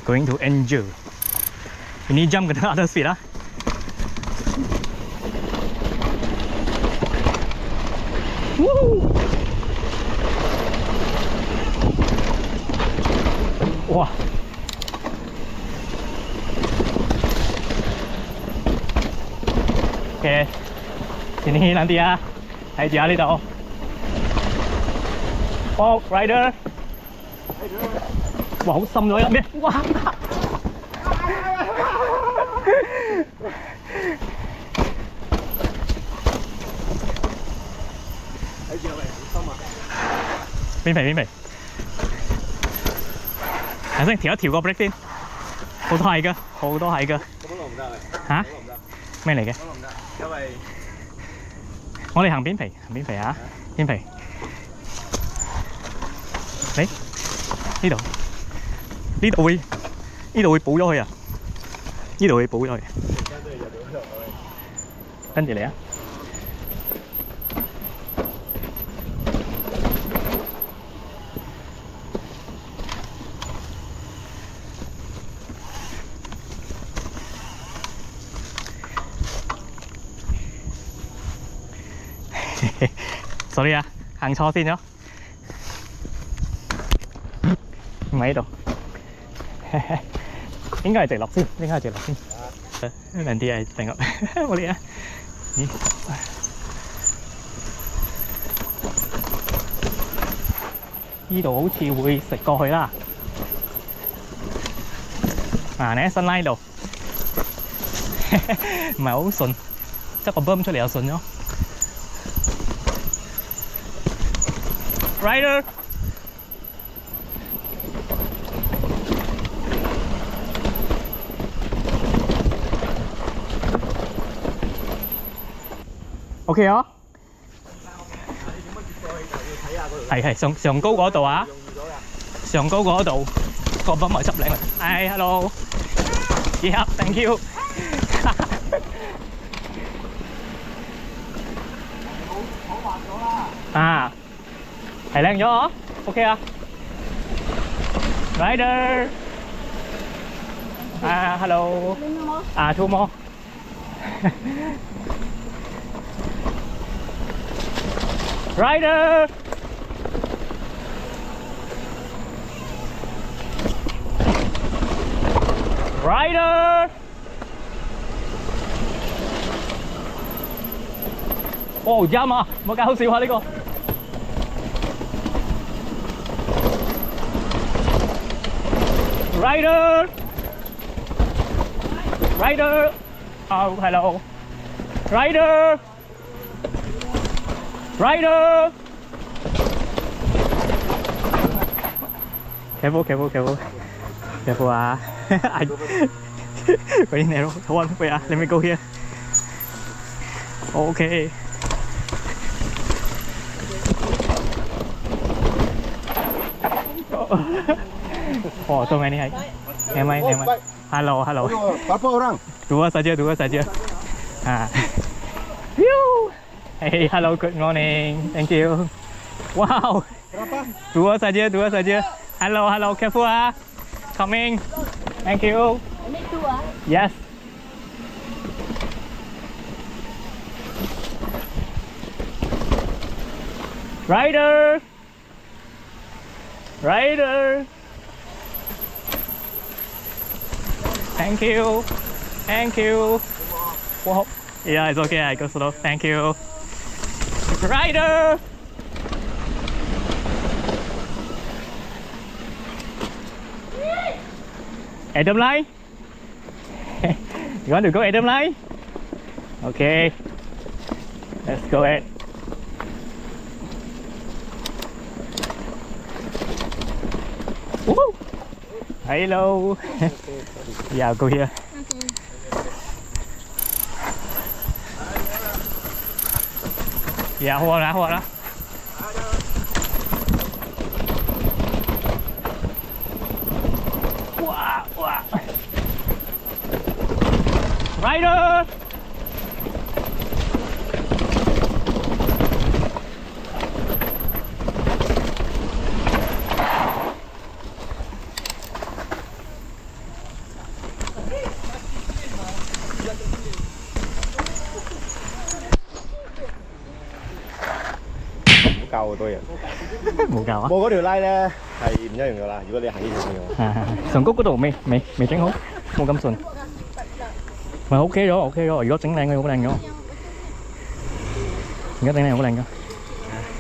Going to Angel. Ini jam kena other speed lah. Woo! Wah. Okay. Sini nanti ya. 睇住啊呢度。哦 ，Rider。哇，好深咗入面。哇！睇住啊喂，好深啊！邊皮邊皮。等先調一調個 brake 先。好多係㗎，好多係㗎。咁樣唔得啊！嚇？咩嚟嘅？咁唔得，因為我哋行邊皮，行邊皮啊！邊皮。誒，呢度，呢度會，呢度會補咗佢啊！呢度會補咗佢。跟住嚟啊！sorry 啊，行錯先咗，唔喺度，應該係直落先，應該係直落先。兩啲係定落，冇理啊。咦？呢度好似會食過去啦。啊，你新拉度，唔係好順，執個 boom 出嚟又順咗。Rider. OK 啊？係上高嗰度啊！上高嗰度個泵咪執領啊！係 hello， yeah thank you 啊！係靚咗啊 ！OK 啊 ，Rider， 啊 ，hello， 啊 ，two more， Rider， Rider， 哦，jam啊，冇搞笑啊呢個。Rider! Rider! Oh, hello. Rider! Rider! Careful, careful, careful. Careful, ah. Very narrow. Hold on, wait, let me go here. Okay. Oh, so many. Never mind, never mind. Hello, hello. Berapa orang? Dua saja. Ah. Phew. Hey, hello, good morning. Thank you. Wow. Berapa? Dua saja. Hello, careful ah. Coming. Thank you. Only two ah? Yes. Rider. Thank you. Whoa. Yeah, it's okay. I go slow. Thank you. Rider. Adam line. You want to go Adam line? Okay. Let's go Ed. Woo! Hello. Yeah, I'll go here. Okay. Yeah, hold on. Wow. Rider. 教好多人。冇教啊？冇嗰條拉咧係唔一樣噶啦。如果你行呢條嘅話，上谷嗰度未整好，冇咁順。咪 OK 咗，OK 咗。如果整靚佢好靚咗，而家整靚好靚㗎。